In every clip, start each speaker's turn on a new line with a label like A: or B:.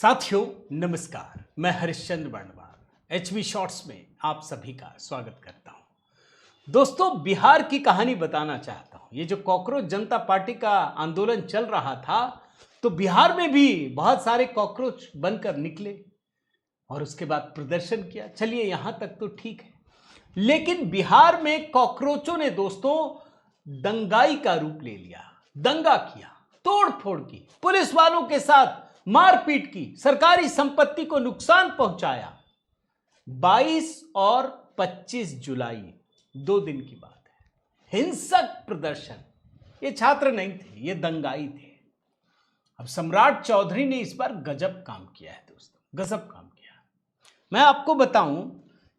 A: साथियों नमस्कार, मैं हरिश्चंद्र वर्णवाल एचबी शॉर्ट्स में आप सभी का स्वागत करता हूं। दोस्तों, बिहार की कहानी बताना चाहता हूं। ये जो कॉकरोच जनता पार्टी का आंदोलन चल रहा था, तो बिहार में भी बहुत सारे कॉकरोच बनकर निकले और उसके बाद प्रदर्शन किया। चलिए, यहां तक तो ठीक है, लेकिन बिहार में कॉकरोचों ने दोस्तों दंगाई का रूप ले लिया। दंगा किया, तोड़ फोड़ की, पुलिस वालों के साथ मारपीट की, सरकारी संपत्ति को नुकसान पहुंचाया। 22 और 25 जुलाई 2 दिन की बात है। हिंसक प्रदर्शन। ये छात्र नहीं थे, ये दंगाई थे। अब सम्राट चौधरी ने इस बार गजब काम किया है दोस्तों, गजब काम किया। मैं आपको बताऊं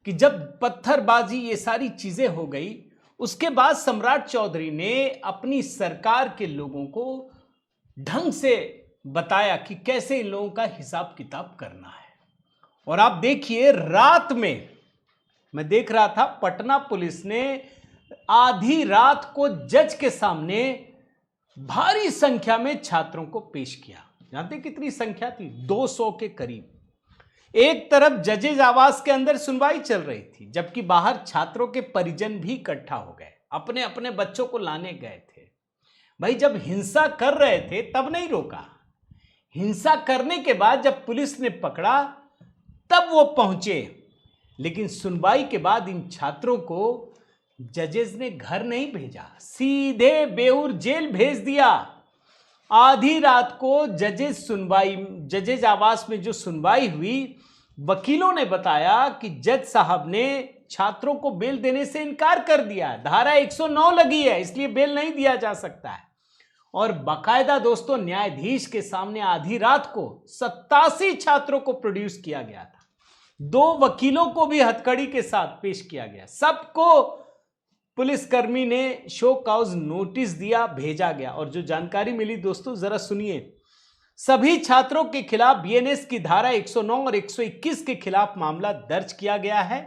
A: कि जब पत्थरबाजी ये सारी चीजें हो गई, उसके बाद सम्राट चौधरी ने अपनी सरकार के लोगों को ढंग से बताया कि कैसे इन लोगों का हिसाब किताब करना है। और आप देखिए, रात में मैं देख रहा था, पटना पुलिस ने आधी रात को जज के सामने भारी संख्या में छात्रों को पेश किया। जानते कितनी संख्या थी? 200 के करीब। एक तरफ जजेज आवास के अंदर सुनवाई चल रही थी, जबकि बाहर छात्रों के परिजन भी इकट्ठा हो गए, अपने अपने बच्चों को लाने गए थे। भाई, जब हिंसा कर रहे थे तब नहीं रोका, हिंसा करने के बाद जब पुलिस ने पकड़ा तब वो पहुंचे। लेकिन सुनवाई के बाद इन छात्रों को जजेज ने घर नहीं भेजा, सीधे बेऊर जेल भेज दिया। आधी रात को जजेज आवास में जो सुनवाई हुई, वकीलों ने बताया कि जज साहब ने छात्रों को बेल देने से इनकार कर दिया है। धारा 109 लगी है, इसलिए बेल नहीं दिया जा सकता है। और बाकायदा दोस्तों, न्यायाधीश के सामने आधी रात को 87 छात्रों को प्रोड्यूस किया गया था। 2 वकीलों को भी हथकड़ी के साथ पेश किया गया। सबको पुलिसकर्मी ने शो कॉज नोटिस दिया, भेजा गया। और जो जानकारी मिली दोस्तों, जरा सुनिए। सभी छात्रों के खिलाफ बीएनएस की धारा 109 और 121 के खिलाफ मामला दर्ज किया गया है।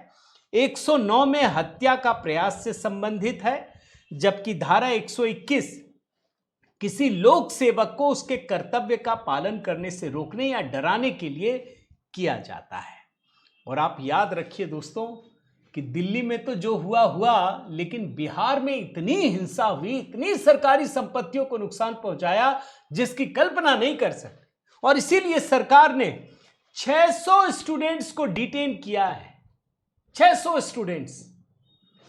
A: 109 में हत्या का प्रयास से संबंधित है, जबकि धारा 121 किसी लोक सेवक को उसके कर्तव्य का पालन करने से रोकने या डराने के लिए किया जाता है। और आप याद रखिए दोस्तों कि दिल्ली में तो जो हुआ हुआ, लेकिन बिहार में इतनी हिंसा हुई, इतनी सरकारी संपत्तियों को नुकसान पहुंचाया जिसकी कल्पना नहीं कर सकते। और इसीलिए सरकार ने 600 स्टूडेंट्स को डिटेन किया है, 600 स्टूडेंट्स।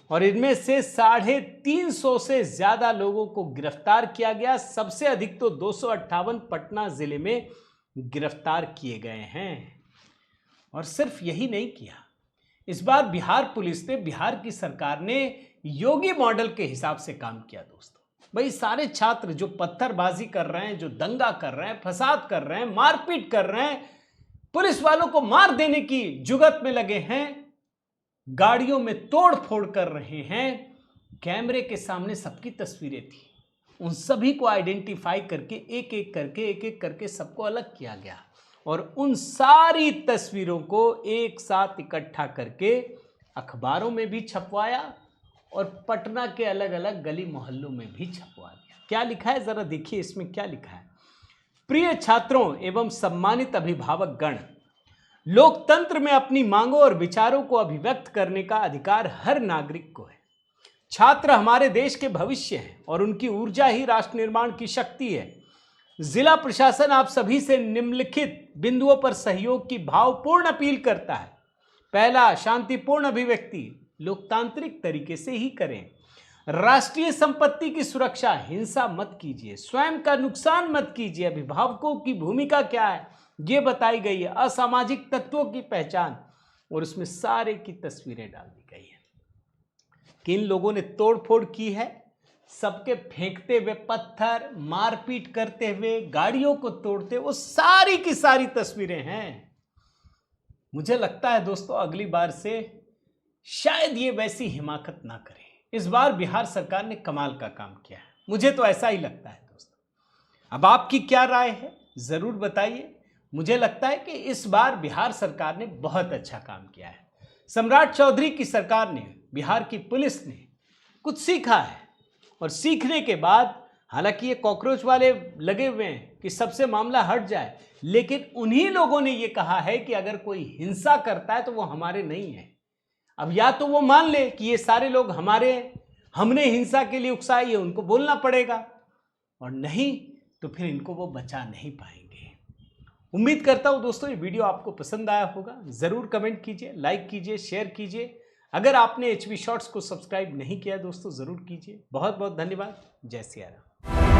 A: और इनमें से 350 से ज्यादा लोगों को गिरफ्तार किया गया। सबसे अधिक तो 258 पटना जिले में गिरफ्तार किए गए हैं। और सिर्फ यही नहीं किया, इस बार बिहार पुलिस ने, बिहार की सरकार ने योगी मॉडल के हिसाब से काम किया दोस्तों। भाई, सारे छात्र जो पत्थरबाजी कर रहे हैं, जो दंगा कर रहे हैं, फसाद कर रहे हैं, मारपीट कर रहे हैं, पुलिस वालों को मार देने की जुगत में लगे हैं, गाड़ियों में तोड़ फोड़ कर रहे हैं, कैमरे के सामने सबकी तस्वीरें थी। उन सभी को आइडेंटिफाई करके एक एक करके सबको अलग किया गया। और उन सारी तस्वीरों को एक साथ इकट्ठा करके अखबारों में भी छपवाया और पटना के अलग अलग गली मोहल्लों में भी छपवा दिया। क्या लिखा है, जरा देखिए इसमें क्या लिखा है। प्रिय छात्रों एवं सम्मानित अभिभावक गण, लोकतंत्र में अपनी मांगों और विचारों को अभिव्यक्त करने का अधिकार हर नागरिक को है। छात्र हमारे देश के भविष्य हैं और उनकी ऊर्जा ही राष्ट्र निर्माण की शक्ति है। जिला प्रशासन आप सभी से निम्नलिखित बिंदुओं पर सहयोग की भावपूर्ण अपील करता है। पहला, शांतिपूर्ण अभिव्यक्ति लोकतांत्रिक तरीके से ही करें। राष्ट्रीय संपत्ति की सुरक्षा, हिंसा मत कीजिए, स्वयं का नुकसान मत कीजिए। अभिभावकों की भूमिका क्या है ये बताई गई है। असामाजिक तत्वों की पहचान, और उसमें सारे की तस्वीरें डाल दी गई है। किन लोगों ने तोड़फोड़ की है, सबके फेंकते हुए पत्थर, मारपीट करते हुए, गाड़ियों को तोड़ते, वो सारी की सारी तस्वीरें हैं। मुझे लगता है दोस्तों, अगली बार से शायद ये वैसी हिमाकत ना करें। इस बार बिहार सरकार ने कमाल का काम किया है, मुझे तो ऐसा ही लगता है दोस्तों। अब आपकी क्या राय है, जरूर बताइए। मुझे लगता है कि इस बार बिहार सरकार ने बहुत अच्छा काम किया है। सम्राट चौधरी की सरकार ने, बिहार की पुलिस ने कुछ सीखा है। और सीखने के बाद, हालांकि ये कॉकरोच वाले लगे हुए हैं कि सबसे मामला हट जाए, लेकिन उन्हीं लोगों ने ये कहा है कि अगर कोई हिंसा करता है तो वो हमारे नहीं है। अब या तो वो मान ले कि ये सारे लोग हमारे हैं, हमने हिंसा के लिए उकसाई है, उनको बोलना पड़ेगा, और नहीं तो फिर इनको वो बचा नहीं पाएंगे। उम्मीद करता हूं दोस्तों ये वीडियो आपको पसंद आया होगा। जरूर कमेंट कीजिए, लाइक कीजिए, शेयर कीजिए। अगर आपने HB शॉर्ट्स को सब्सक्राइब नहीं किया दोस्तों जरूर कीजिए। बहुत बहुत धन्यवाद। जय सिया राम।